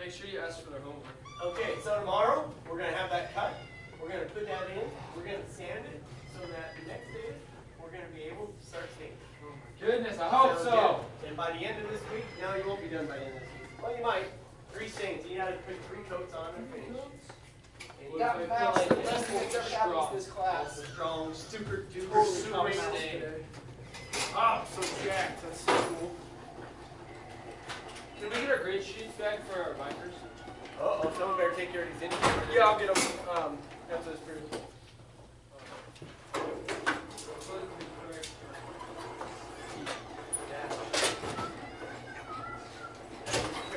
make sure you ask for their homework. Okay, so tomorrow we're going to have that cut. We're going to put that in. We're going to sand it so that the next day we're going to be able to start staining. Oh my goodness, I hope so. And by the end of this week, no, you won't be done by the end of this week. Well, you might. 3 stains. You got to put 3 coats on and finish. That mouse, the best thing that's ever happened in this class. Strong, super duper, Totally super stain. Oh, I'm so jacked. That's so cool. Can we get our grade sheets back for our binders? Uh-oh, someone better take care of these indicators. Yeah, I'll get them after this period.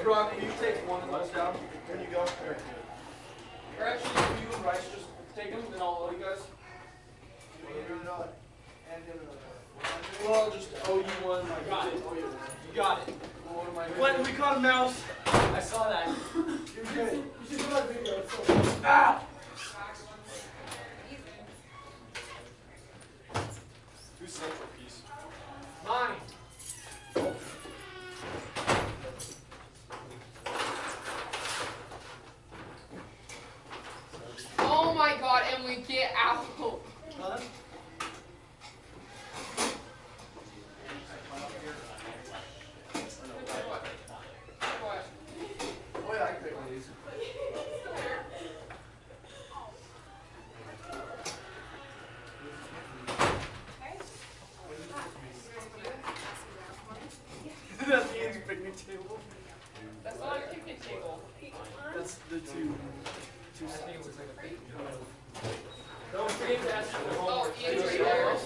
Brock, will you take one of those down when you go? Or actually, if you and Bryce just take them, then I'll owe you guys. Well, I'll just owe you one. I got it. You got it. When we caught a mouse. I saw that. You're good. You should do that video. It's so Ah! Who's central piece? Mine. Oh my god, Emily, get out. Huh? Oh yeah, I can pick one of these. That's Ian's picnic table. That's not a picnic table. That's the two. I think it was like a big Don't forget to ask for their Oh, homework. Ian's right there.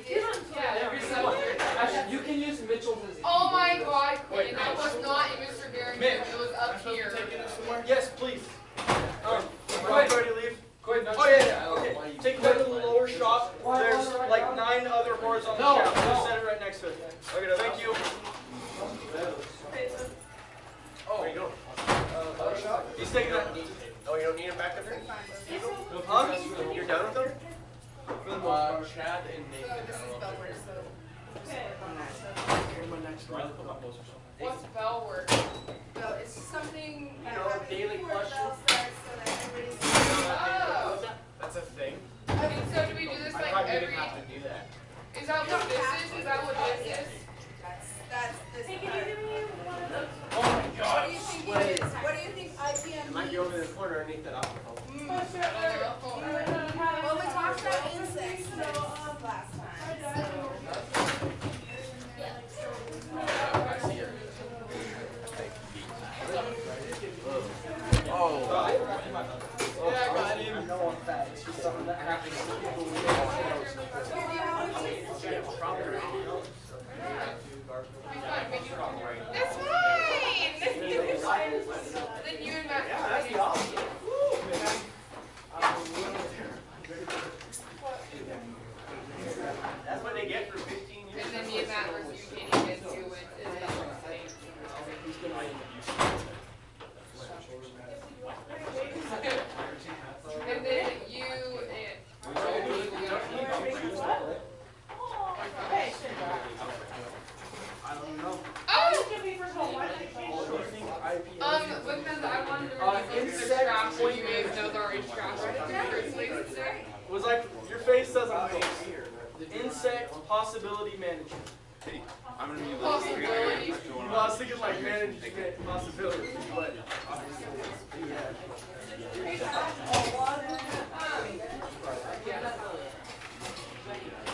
Yeah, every Sunday. Actually, you can use Mitchell's as Oh my god, Quinn, that was not in Mr. Garrett's room, it was up here. Yes, please. Quick. Ready to leave? Quick, no. Oh yeah, okay. Take a look at the lower shop. There's like 9 other horizontal shafts. Just set it right next to it. Okay, no, thank you. Oh, where you going? Lower shop. He's taking that. Oh, you don't need him back up there? Huh? You're done with them? Chad and Nathan. What's bell work? It's something You know, daily questions. Oh! That's a thing. I mean, so do we do this like every... to do that. Is that what this is? Is that what this is? That's this part. Oh my What god. do you think it is? What do you think IPM Might be over in the corner underneath that alcohol. Well, we talked about insects last time. I see it. Oh. Yeah, I got him. I know I'm fat. It's just something that happens to people. That's fine! Then you and Matt. Yeah, that's the opposite. That's what they get for 15 years. And then me and Matt versus you can't even do it. And then you and... I don't know. Oh! Because I wanted to release the scraps when you made those already scraps. Was like, your face says I'm close. Insect possibility management. I'm gonna be Possibility. Well, I was thinking like management possibility, but obviously Yeah.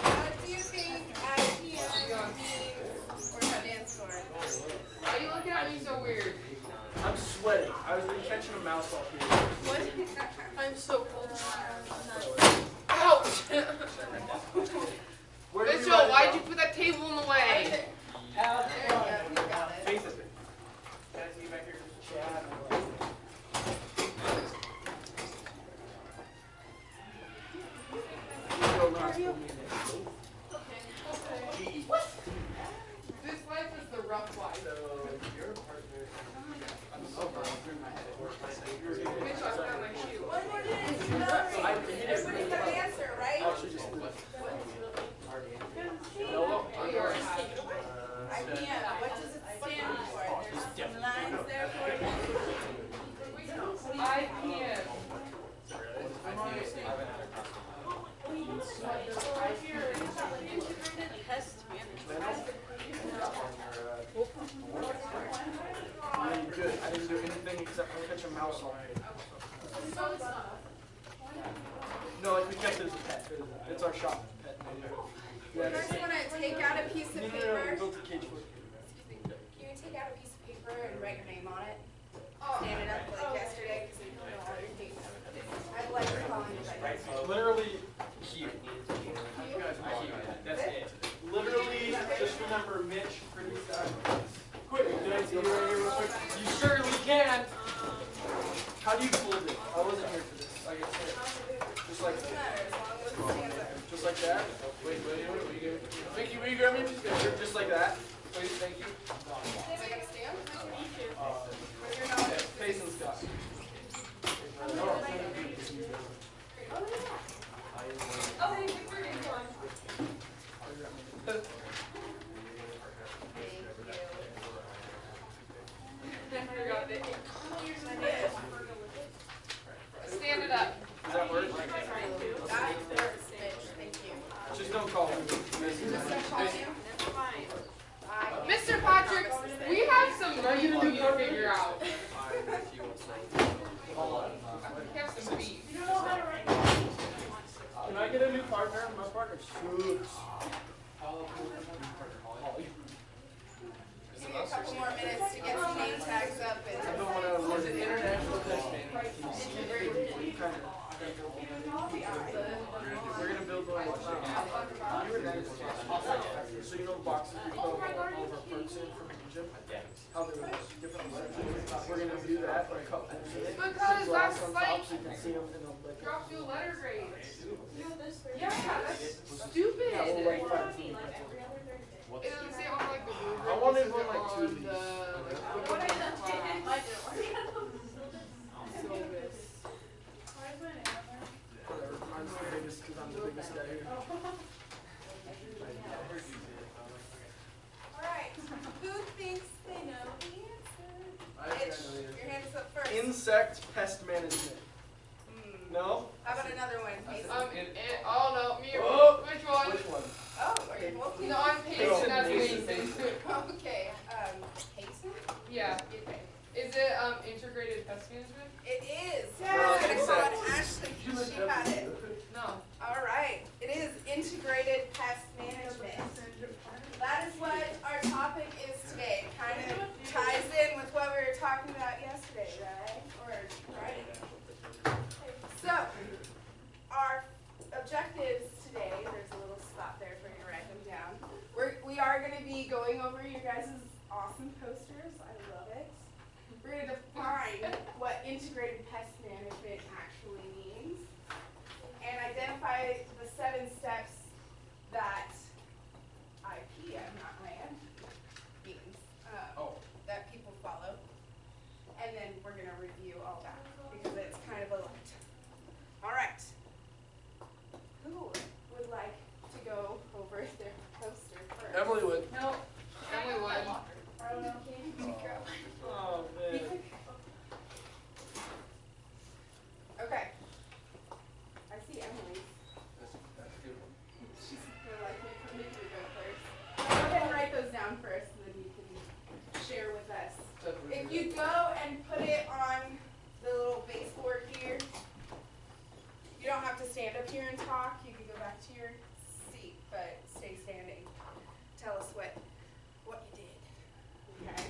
What do you think IPM means for that dance floor? Why are you looking at me so weird? I'm sweating. I was catching a mouse off here. What? I'm so cold. Ouch! Where did Mitchell, why'd you put that table in the way? There you go, you got it. Face it. Can I see you back here? This life is the rough life. So, your partner. Mitchell, I forgot my shoe. One more minute, everybody's got an answer, right? IPM, what does it stand for? There's some lines there for you. good. I didn't do anything except for catch a mouse on it. No, we kept it as a pet. It's our shop pet. You guys want to take out a piece of We paper? built a cage for it. Excuse me. Can you take out a piece of paper and write your name on it? Stand it up like yesterday because we don't know all your names. I'd like to call you guys. Literally here. That's it. Literally, just remember Mitch pretty sad. Quick, did I see you right here real quick? You surely can. How do you fold it? I wasn't here for this. I guess just like Doesn't matter as long as it stands up. just like that. Wait, Vicky, will you grab me a piece of paper? Just like that. Please, thank you. Is it gonna stand? Where's your Okay, nose? face and Scott. Oh, hey, Victor, here's one. Forgot it. Stand it up. Does that work? That works, Mitch. Thank you. Just don't call me. Just gonna call you. Mr. Patrick, we have some money we need to figure out. We have some beef. Can I get a new partner? My partner sucks. Give me a couple more minutes to get some name tags up I and. don't want to lose it. International test man. We're gonna build one. You were nice. So you know the boxes we put all of our perks in from Egypt? How they were different sections. We're gonna do that for a couple. Because that's like, So you can see them in the like. drops you a letter grade. Yeah, that's Yeah, stupid. we'll write 5 feet. It doesn't say on like the blue. I wanted one like 2 of these. Whatever, mine's the biggest because I'm the biggest guy here. Alright, who thinks they know the answer? Mitch, your hand is up first. Insect pest management. No? How about another one? Mason? Oh no, me or Whoa. which one? Which one? Oh, are you both? No, I'm Payson, that's Mason. Okay, Payson? Yeah. Okay. Is it integrated pest management? It is. Yeah. We're gonna call it Insect. Ashley because she had it. No. Alright, it is integrated pest management. That is what our topic is today. Kind of ties in with what we were talking about yesterday, right? Or Friday. So, our objectives today, there's a little spot there for you to write them down. We are going to be going over your guys' awesome posters. I love it. We're going to define what integrated pest management actually means and identify the 7 steps that IP, not land, means, that people follow. And then we're going to review all that because it's kind of a lot. All right. Who would like to go over their poster first? Emily would. No. Emily would. Oh, man. Okay. I see Emily. She's more likely for me to go first. Go ahead and write those down first, and then you can share with us. If you go and put it on the little baseboard here, you don't have to stand up here and talk. You can go back to your seat, but stay standing. Tell us what you did. Okay.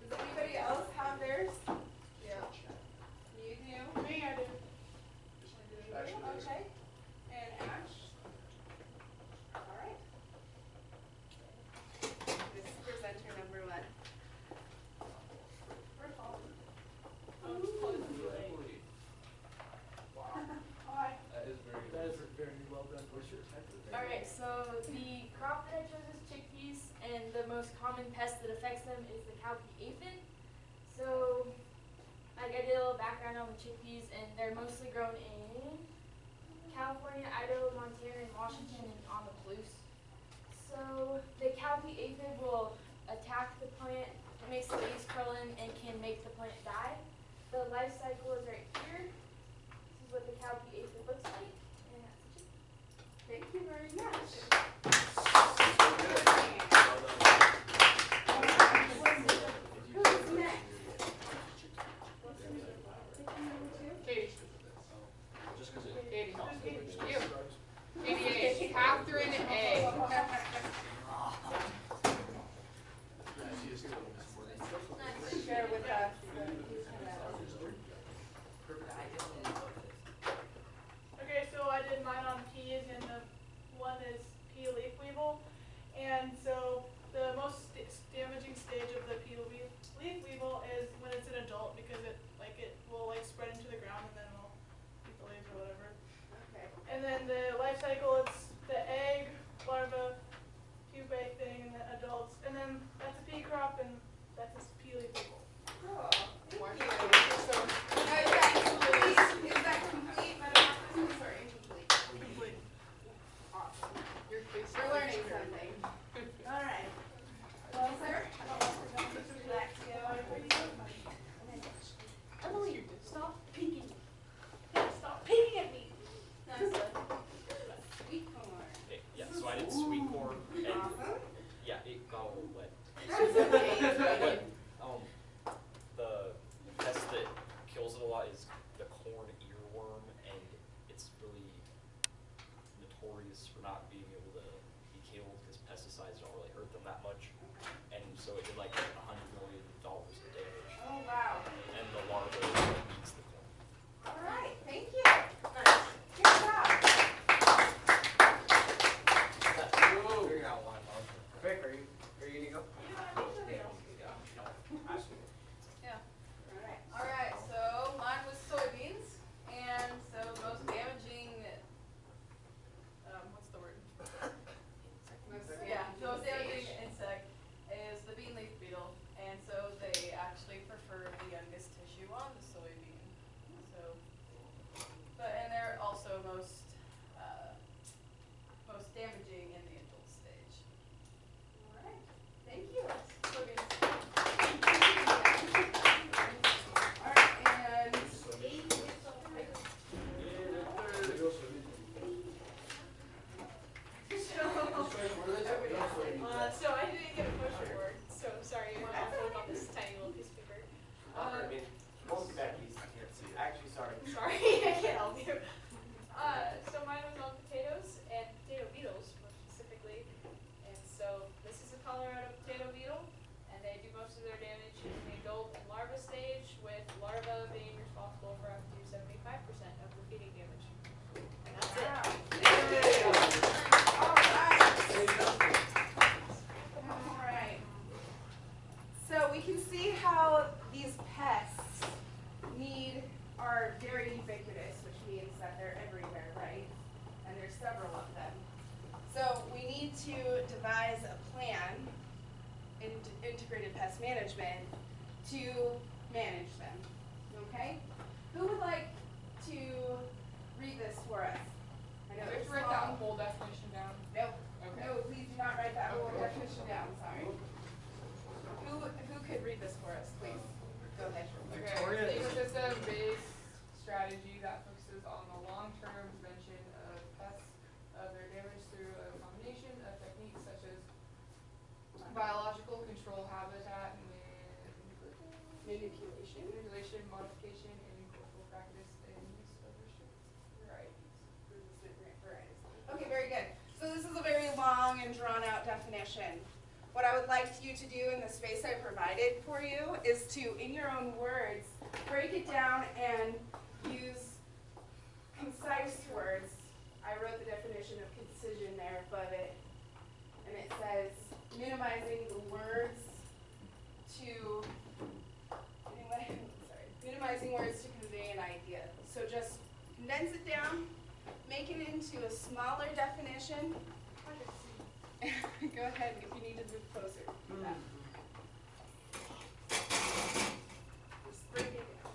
Does anybody else have theirs? Yeah. You do? Me, I do. Okay. And Ash? All right. This is presenter number 1. That is very well done. Alright, so the crop that I chose is chickpeas, and the most common pest that affects them is the cowpea aphid. So, I did a little background on the chickpeas, and they're mostly grown in California, Idaho, Montana, and Washington, and on the Palouse. So, the cowpea aphid will attack the plant, it makes the leaves curl in, and can make the plant die. The life cycle is right here. This is what the cowpea aphid looks like. And that's the chickpea. Thank you very much. responsible for up to 75% of the feeding damage. And that's it. All right. So we can see how these pests are very ubiquitous, which means that they're everywhere, right? And there's several of them. So we need to devise a plan in integrated pest management to manage them, okay? Who would like to read this for us? I know Let's it's write long. that whole definition down. Nope. Okay. No, please do not write that whole Okay. definition down, sorry. Who could read this for us, please? Go ahead. Okay, ecosystem-based strategy that focuses on the long-term prevention of pests of their damage through a combination of techniques such as biological control, habitat manipulation, modification, and cultural practice, and use of restricted varieties. Okay, very good. So this is a very long and drawn out definition. What I would like you to do in the space I provided for you is to, in your own words, break it down and use concise words. I wrote the definition of concision there above it, and it says minimizing the words to minimizing words to convey an idea. So just condense it down, make it into a smaller definition. Go ahead if you need to move closer. Do that. Just break it down.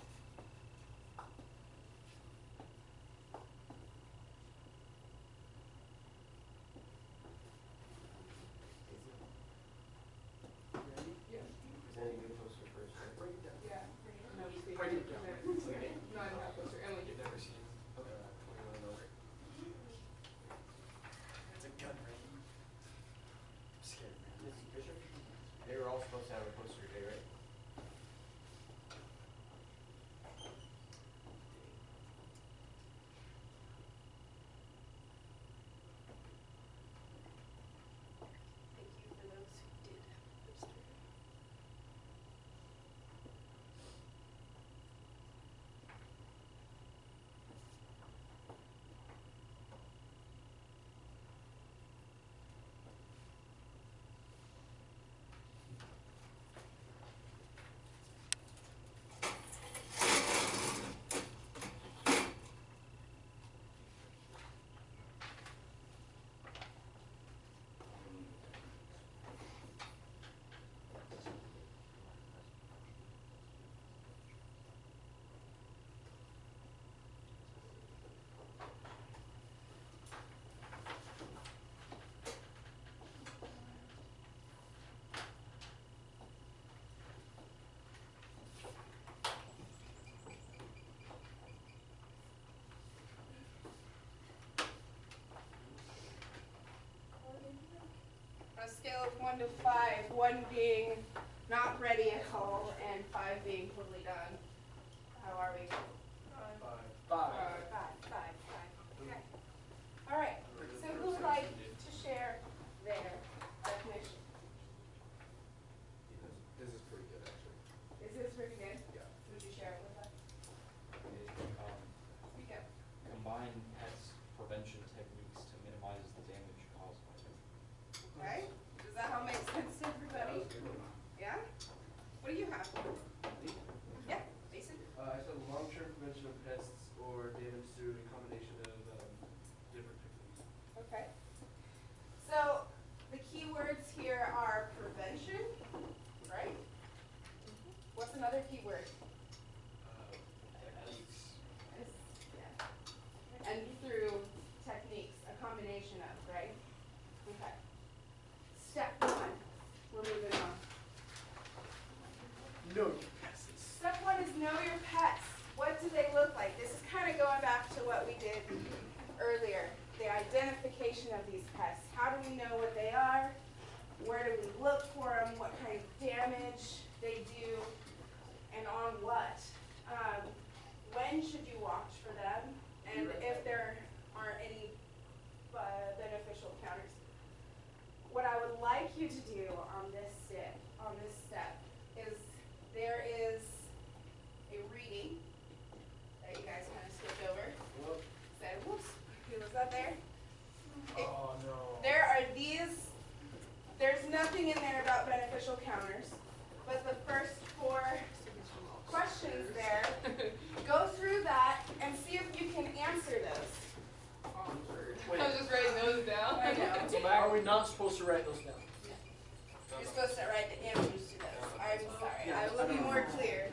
Presenting the poster first, right? Break it down. Yeah. Break it down. No, I didn't have closer. Emily did. Never seen 21 over. It's a gun, right? I'm scared, man. Mrs. Fisher? They were all supposed to have a poster today, right? Thank you for those who did poster. On a scale of 1 to 5, 1 being not ready at all and 5 being totally done, how are we? 5. 5. Okay. All right. So who would like to share their definition? This is pretty good, actually. Is this pretty good? Yeah. Would you share it with us? Speak up. Combine pest prevention techniques to minimize the damage caused by them. Okay. Does that all make sense to everybody? Yeah? What do you have? Yeah, Jason? I said long-term prevention of pests or damage through a combination of different techniques. Okay. So the key words here are prevention, right? What's another key word? Techniques. Yes. Yeah. And through techniques, a combination of, right? Okay. Step 1, we're moving on. Know your pests. Step 1 is know your pets. What do they look like? This is kind of going back to what we did earlier, the identification of these pests. How do we know what they are? Where do we look for them? What kind of damage they do? And on what? When should you watch for them? And if there aren't any beneficial counters. What I would like you to do on this step is there is a reading Okay, I will be more clear.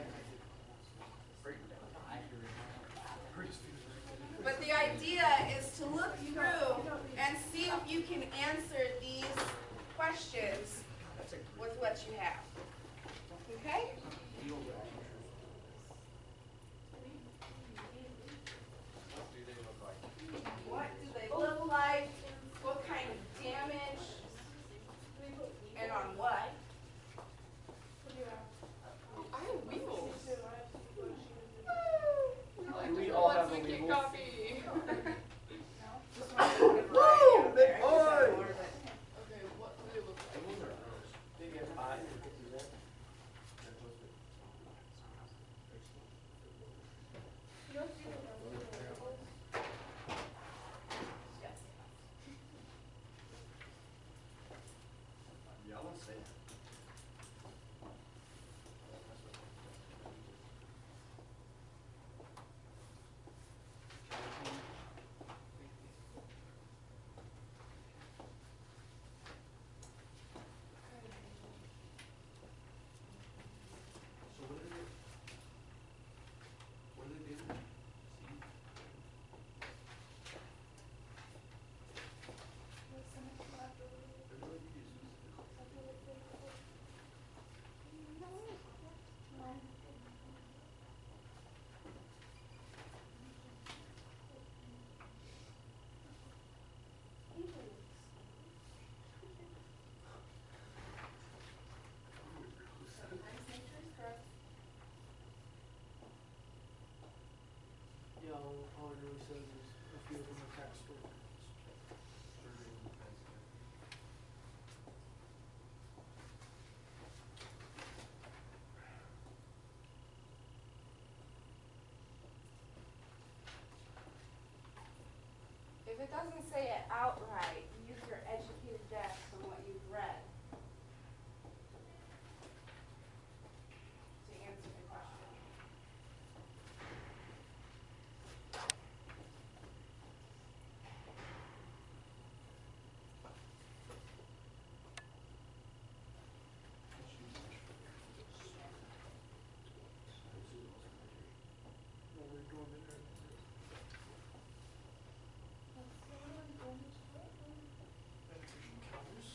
But the idea is to look through and see if you can answer these questions with what you have. Okay? What do they look like? What kind of damage? And on what? I have weevils. We all have a Drinking weevil. coffee. Just wanted to put a variety out there. Big boy! Okay, what do they look like? Maybe a pie. Yeah, I want to say that. So what are they? What are they doing? Yeah, all it really says is a few of them attack store. If it doesn't say it outright, use your educated guess on what you've read to answer the question. Well, we're dormant right now. Beneficial counters.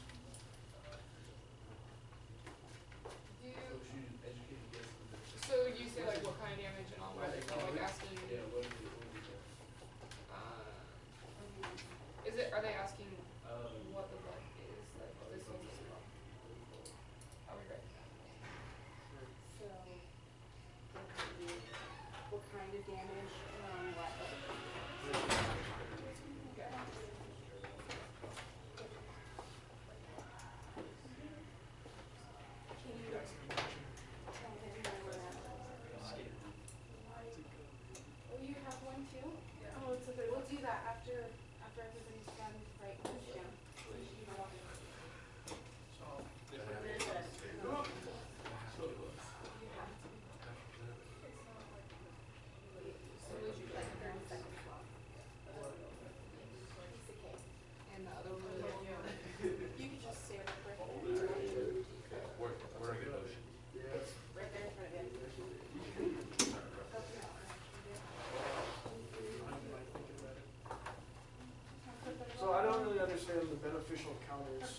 Do So she educated guess on the. so you say like what kind of damage and all that? So like asking. Yeah, what is it? What is it? Is it? Are they asking Um, what the blood is? Like this one's just wrong. Are we ready? So, what kind of damage and on what? Okay. Can you tell me more about that? Oh, you have one too? Oh, it's okay. We'll do that after everybody's done writing this down. And the other one. You can just stand up right there. We're in good motion. Right there in front of you. So I don't really understand the beneficial counters.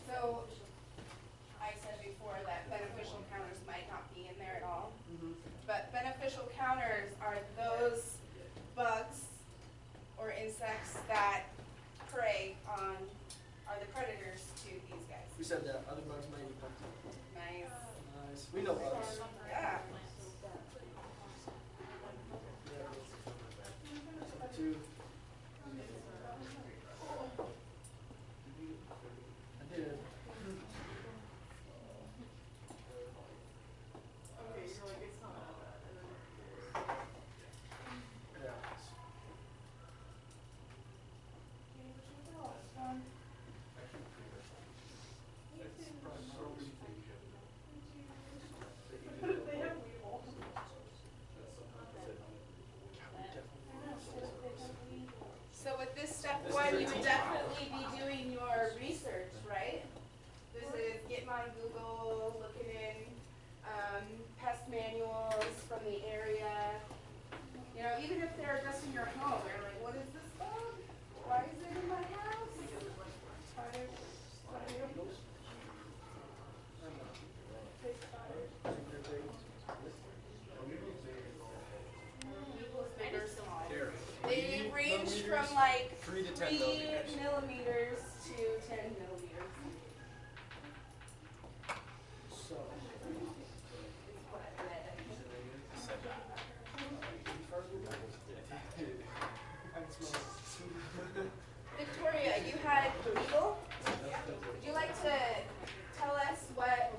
So, I said before that beneficial counters might not be in there at all. But beneficial counters are those bugs or insects that prey on, are the predators to these guys. We said that other bugs might eat them. Nice. Nice. We know bugs. Yeah. Two. I did. even if they're just in your home, they're like, what is this bug? Why is it in my house? Spiders. Big spiders. Weevils, big or small. They range from like 3 to 10 3 millimeters. millimeters to 10 millimeters. So, Is what I read. I can smell it. Victoria, you had weevil. Would you like to tell us what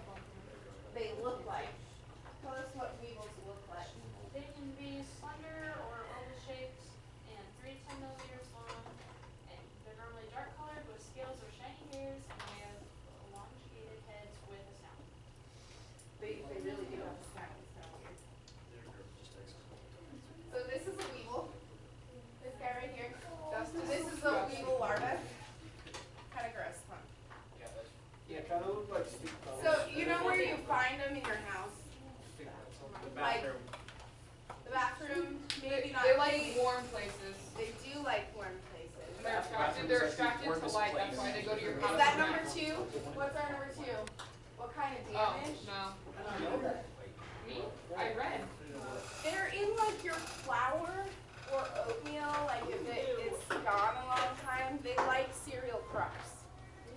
they look like? Tell us what weevils look like. They can be slender or oval shaped and 3 to 10 millimeters long. And they're normally dark colored with scales or shiny hairs, and they have elongated heads with a snout. They really do have a sound. It's kind of weird. So this is a weevil. This guy right here. This is a weevil larva. Kind of gross, huh? Yeah, kind of look like stick bugs. So you know where you find them in your house? The Like bathroom. the bathroom, maybe not. They like warm places. They do like warm places. And they're attracted to light, that's why they go to your house. Is that number 2? What's our number 2? What kind of Oh, damage? no. I don't know that. Me? I read. They're in like your flour or oatmeal, like if it's gone a long time, they like cereal crops.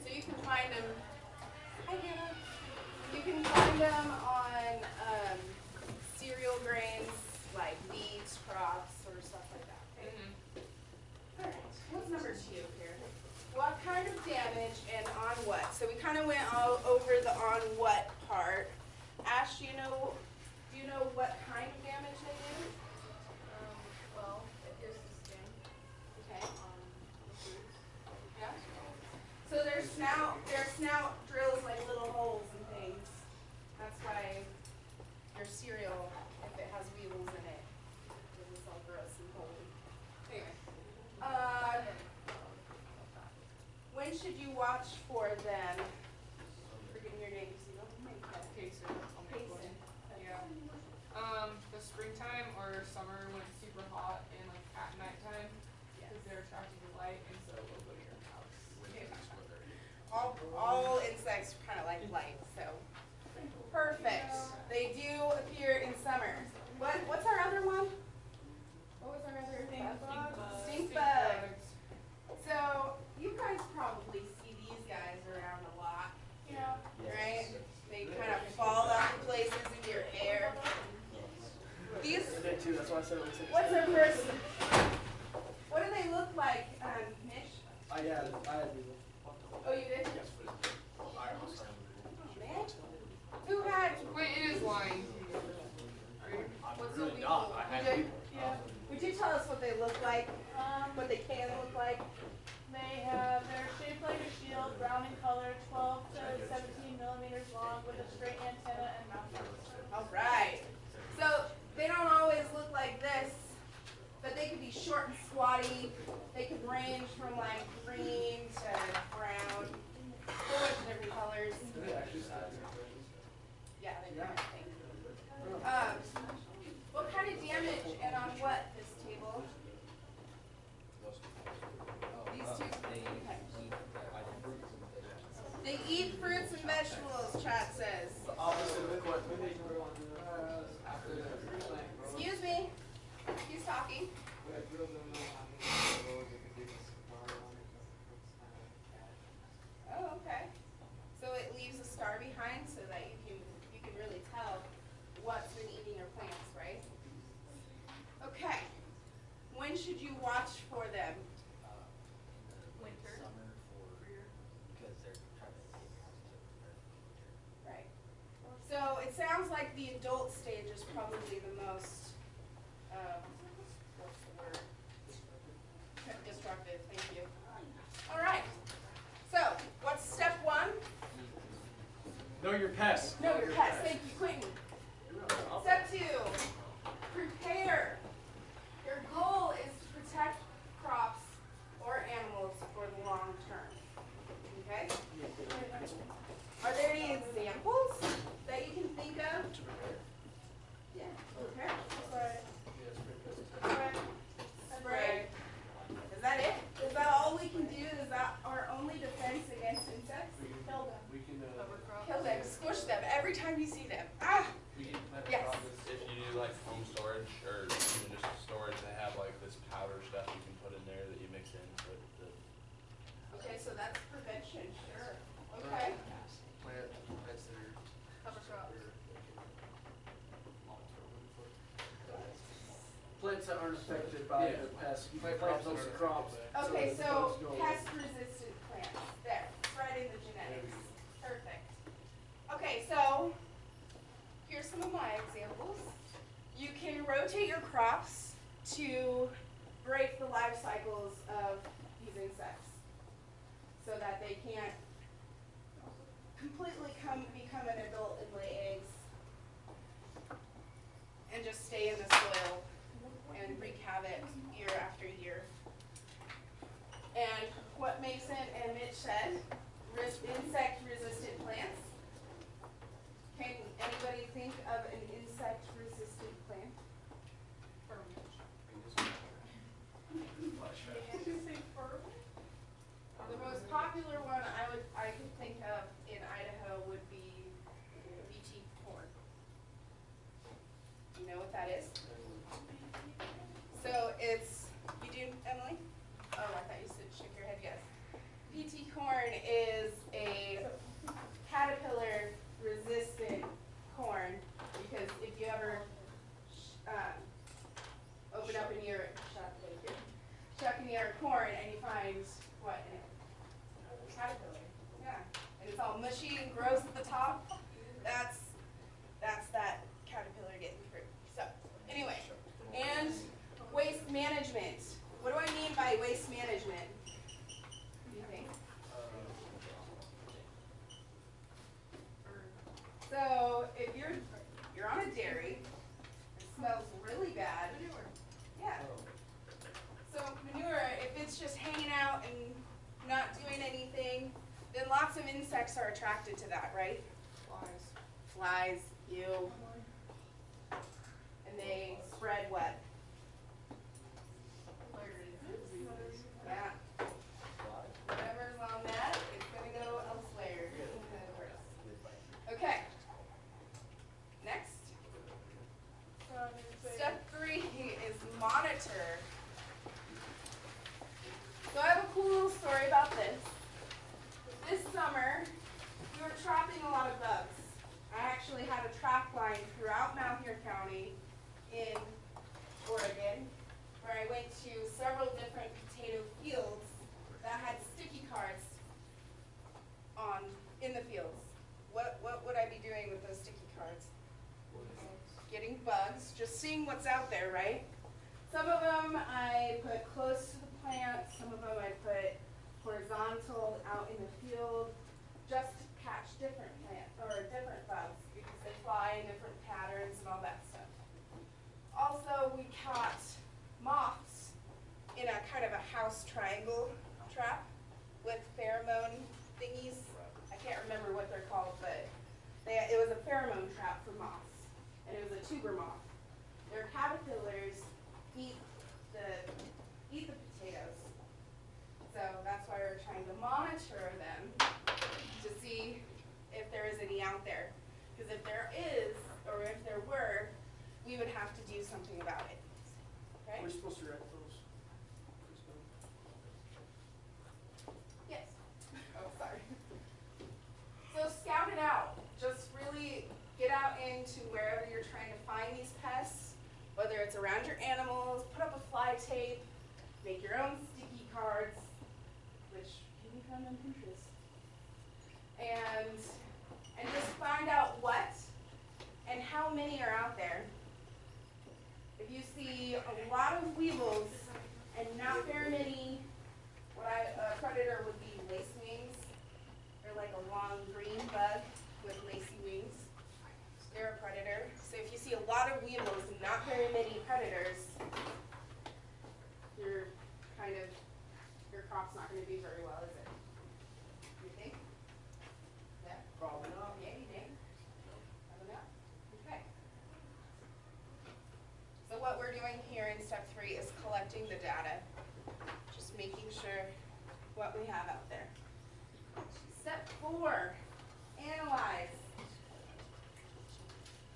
So you can find them, hi Hannah. You can find them on cereal grains like wheat crops or stuff like that. Okay? Mhm. Alright, what's number 2 here? What kind of damage and on what? So we kind of went all over the on what part. Ash, do you know what kind of damage they do? Well, it is the skin Okay. on the foods. Yeah. So their snout drills like little holes and things. That's why your cereal, if it has weevils in it, is all gross and holy. Anyway. When should you watch for them? Forgetting your name, so you don't make that. Payson. I'll make one. Yeah. The springtime or summer when it's super hot and like at nighttime, because they're attracted to light, and so they'll go to your house. All insects kind of like light, so perfect. They do appear in summer. What's our other one? What was our other thing? Stink bugs. So you guys probably see these guys around a lot. Yeah. Right? They kind of fall out of places into your hair. These. I did too, that's why I said it looks like. What's our first? What do they look like, Mitch? I had weevil. Oh, you did? Oh, man. Who had? Wait, it is lying. What's really a weevil? not. I had Would you- Yeah. Would you tell us what they look like? What they can look like? They're shaped like a shield, brown in color, 12 to 17 millimeters long, with a straight antenna and mouth. All right. So they don't always look like this, but they could be short and squatty. They could range from like green to brown, a whole bunch of different colors. Did they actually say that? Yeah, they kind of think. What kind of damage and on what this table? These two. Okay. They eat fruits and vegetables, chat says. The opposite of what? Excuse me. He's talking. Oh, okay. So it leaves a scar behind so that you can really tell what's been eating your plants, right? Okay. When should you watch for them? Winter. Because they're trying to take your house to Right. So it sounds like the adult stage is probably the most, what's the word? Destructive, thank you. All right. So what's step 1? Know your pests. Know your pets. Thank you, Quentin. Step 2, prepare. Your goal is to protect crops or animals for the long term. Okay? Are there any examples that you can think of? Yeah, prepare. Yeah, spray pest. plants that aren't affected by Yeah. the pest, you Plant plant crops that those aren't crops. affected by it. Okay, that the so bugs go away. pest-resistant plants, there, it's right in the genetics. Perfect. Okay, so here's some of my examples. You can rotate your crops to break the life cycles of these insects so that they can't completely become an adult and lay eggs and just stay in the soil and wreak havoc year after year. And what Mason and Mitch said, insect-resistant plants. Can anybody think of an insect-resistant plant? Did you say fir? The most popular one I could think of in Idaho would be BT corn. You know what that is? So it's, you do, Emily? Oh, I thought you said shake your head, yes. BT corn is a caterpillar-resistant corn because if you ever open up in your shuck in your corn and you find what in it? Caterpillar. Yeah, and it's all mushy and gross at the top. That's that caterpillar getting through. So anyway, and waste management. What do I mean by waste management? What do you think? So if you're on a dairy, it smells really bad. Yeah. So manure, if it's just hanging out and not doing anything, then lots of insects are attracted to that, right? Flies, ew. And they spread what? Yeah. Whatever's on that, it's gonna go elsewhere. Okay. Next. Step 3 is monitor. So I have a cool little story about this. This summer, we were trapping a lot of bugs. I actually had a trap line throughout Malheur County in Oregon, where I went to several different potato fields that had sticky cards in the fields. What would I be doing with those sticky cards? Getting bugs, just seeing what's out there, right? Some of them I put close to the plant, some of them I put horizontal out in the field, just to catch different different bugs because they fly in different patterns and all that stuff. Also, we caught moths in a kind of a house triangle trap with pheromone thingies. I can't remember what they're called, but it was a pheromone trap for moths, and it was a tuber moth. Their caterpillars eat the potatoes, so that's why we're trying to monitor them to see if there is any out there. Because if there is, or if there were, we would have to do something about it. Okay? We're supposed to write those. Yes. Oh, sorry. So scout it out. Just really get out into wherever you're trying to find these pests, whether it's around your animals, put up a fly tape, make your own sticky cards, which can be found on Pinterest. And just find out what and how many are out there. If you see a lot of weevils and not very many, a predator would be lacewings. They're like a long green bug with lacy wings. They're a predator. So if you see a lot of weevils and not very many predators, your crop's not going to do very well, is it? You think? Yeah? Probably not. Yeah, you think? Probably not. Okay. So what we're doing here in step 3 is collecting the data. Just making sure what we have out there. Step 4, analyze.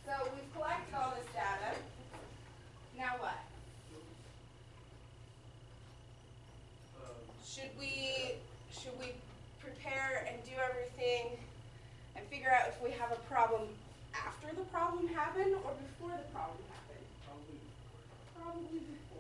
So we've collected all this data. Now what? Should we prepare and do everything and figure out if we have a problem after the problem happened or before the problem happened? Probably. Probably before.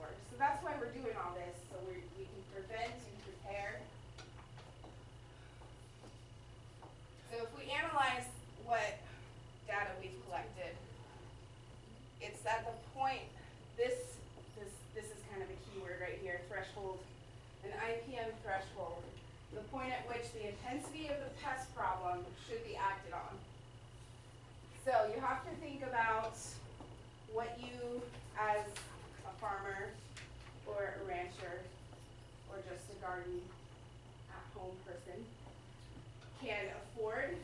garden at home person can afford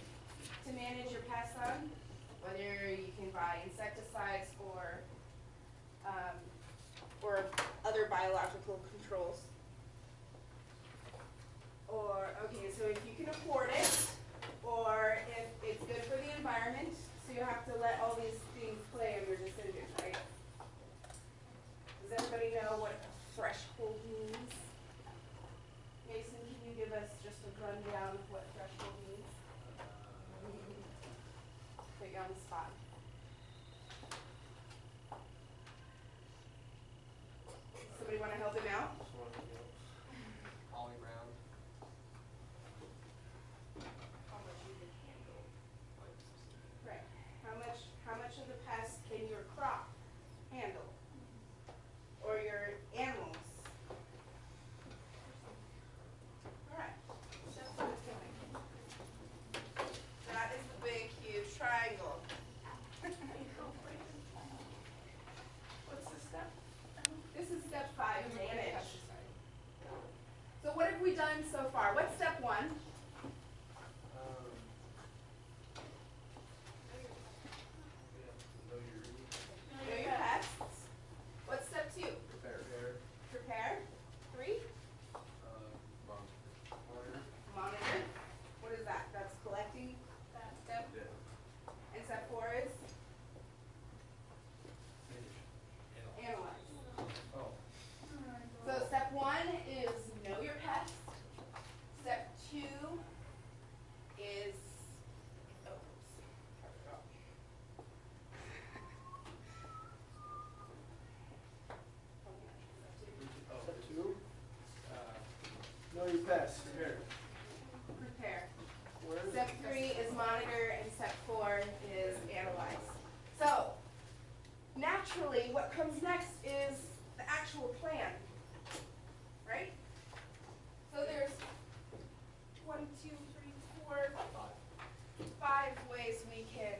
to manage your pests on, whether you can buy insecticides or other biological controls. Or, okay, so if you can afford it, or if it's good for the environment, so you have to let all these things play in your decision, right? Does everybody know what threshold means? Mason, can you give us just a rundown of what threshold means? Put you on the spot. Somebody want to help him out? All around. How much you can handle. Right. How much of the pest can your crop handle? Or your animals? Alright. That is the big, huge triangle. What's this step? This is step 5, manage. So what have we done so far? What's step 1? Know your pests. What's step 2? Prepare. 3? Monitor. What is that? That's collecting that step. And step 4 is? Analyze. So step 1 is know your pests. Step 2 is, Step 2, know your pests. prepare. Where is Step 3 is monitor, and step 4 is analyze. So, naturally, what comes next is the actual plan, right? So there's 1, 2, 3, 4, 5 ways we can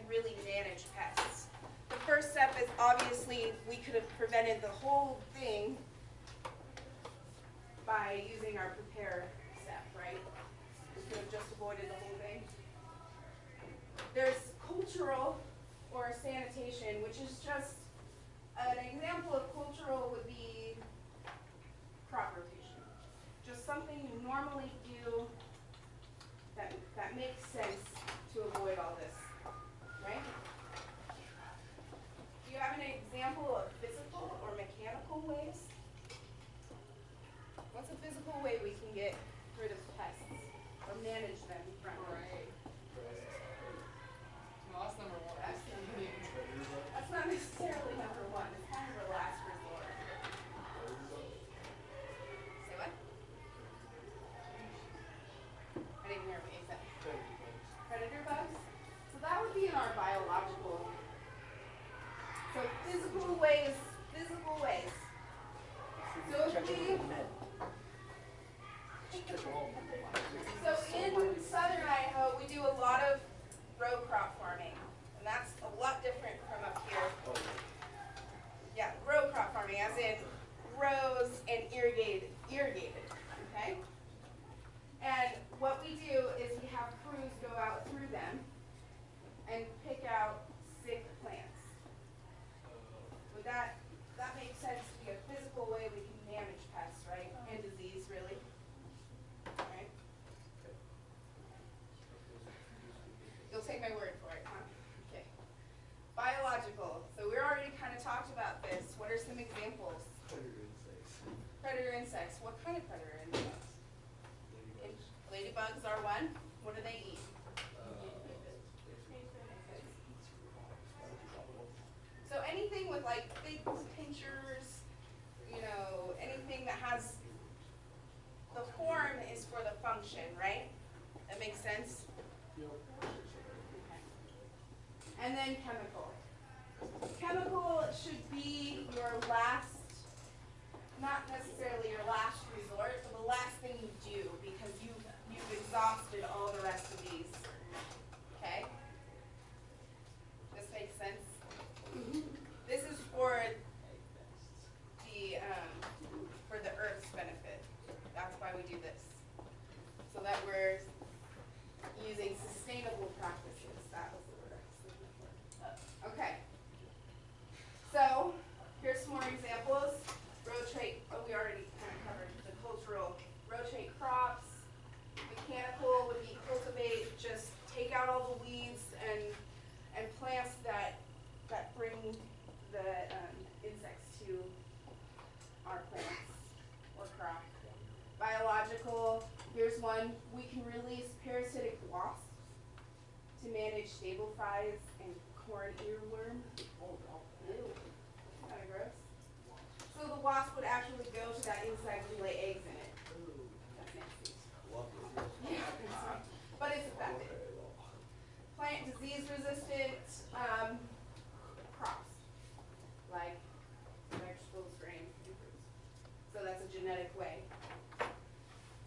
really manage pests. The first step is obviously we could have prevented the whole thing by using our prepare step, right? We could have just avoided the whole thing. There's cultural or sanitation, which is just an example of cultural would be crop rotation. Just something you normally do that makes sense to avoid all this, right? Do you have an example of physical or mechanical ways? What's a physical way we can get rid of pests or manage them from? Right. No, that's number 1. That's not necessarily number 1. It's kind of a last resort. Say what? I didn't hear what you said. Predator bugs? So that would be in our biological. So physical ways, physical ways. So if we, so in southern Idaho, we do a lot of row crop farming, and that's a lot different from up here. Yeah, row crop farming, as in rows and irrigated, okay? And what we do is we have crews go out through them and pick out sick plants. Would that make sense to be a physical way we can manage pests, right? And disease, really. Right? You'll take my word for it, huh? Okay. Biological. So we already kind of talked about this. What are some examples? Predator insects. What kind of predator insects? Ladybugs are one. What do they eat? So anything with like big pinchers, you know, anything that has, the form is for the function, right? That makes sense? Okay. And then chemical. Chemical should be your last, not necessarily your last resort, but the last thing you do because you've exhausted all the rest of these. Okay? This makes sense? This is for the earth's benefit. flies and corn earworm. Ew, kinda gross. So the wasp would actually go to that insect and lay eggs in it. That's nasty. Yeah, but it's effective. Plant disease resistant crops, like vegetables, grains, and fruits. So that's a genetic way.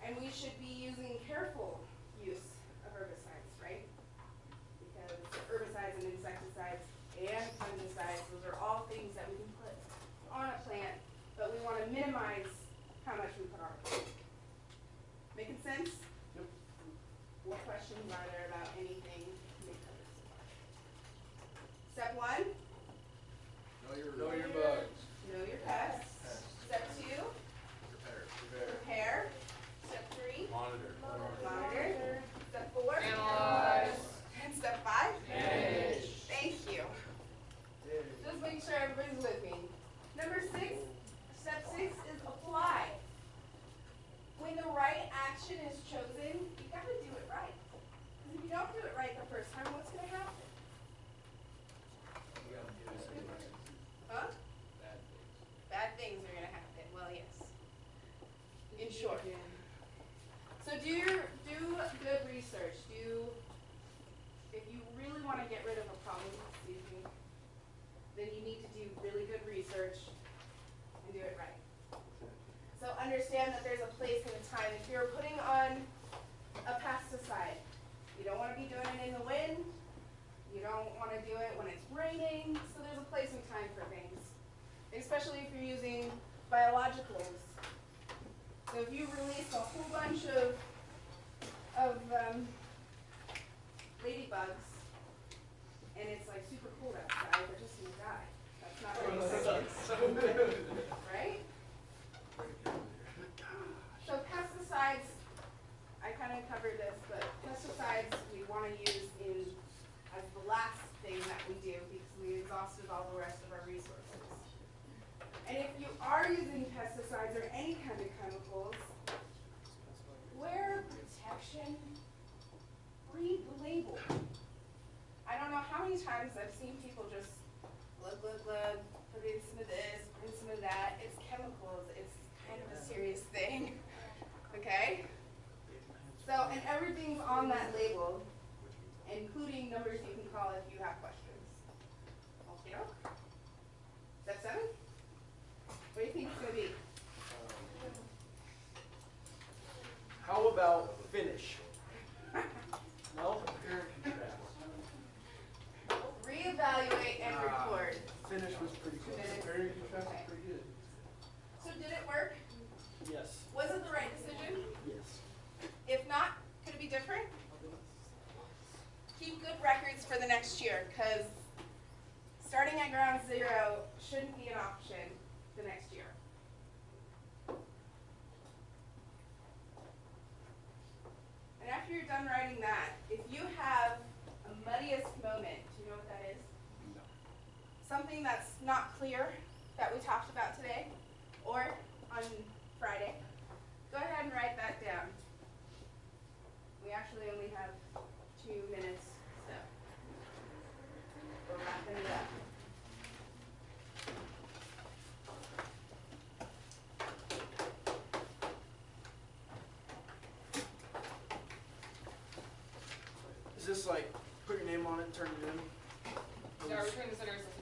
And we should be using careful use of herbicides, right? Because herbicides and insecticides and fungicides, those are all things that we can put on a plant, but we want to minimize how much we put on a plant. Making sense? Yep. What questions are there about anything? Step 1, Know your bugs. know your pests. Step 2, prepare. Step 3, monitor. Step 4, Analyze. and step 5, Manage. Thank you. Just make sure everybody's with me. Number 6, step 6 is apply. When the right action is chosen, you gotta do it right. Because if you don't do it right the first time, what's gonna happen? Huh? Bad things are gonna happen. Well, yes. In short. So do good research. If you really want to get rid of a problem, then you need to do really good research and do it right. So understand that there's a place and a time. If you're putting on a pesticide, you don't want to be doing it in the wind. You don't want to do it when it's raining. So there's a place and time for things, especially if you're using biologicals. So if you release a whole bunch of ladybugs and it's like super cold outside, they're just gonna die. That's not very good. Right? So pesticides, I kind of covered this, but pesticides we want to use as the last thing that we do because we exhausted all the rest of our resources. And if you are using pesticides or any kind of chemicals, wear protection, read the label. I don't know how many times I've seen people just glug, put in some of this, put in some of that. It's chemicals, it's kind of a serious thing, okay? So, and everything's on that label, including numbers you can call if you have questions. Okay, step 7? What do you think it's going to be? How about finish? No? Reevaluate and record. Finish was pretty close. Very fast, pretty good. So did it work? Yes. Was it the right decision? Yes. If not, could it be different? Keep good records for the next year, because starting at ground zero shouldn't be an option the next year. And after you're done writing that, if you have a muddiest moment, do you know what that is? No. Something that's not clear that we talked about today or on Friday, go ahead and write that down. We actually only have 2 minutes, so we're wrapping it up. Is this like put your name on it and turn it in? Yeah, we're trying to set ourselves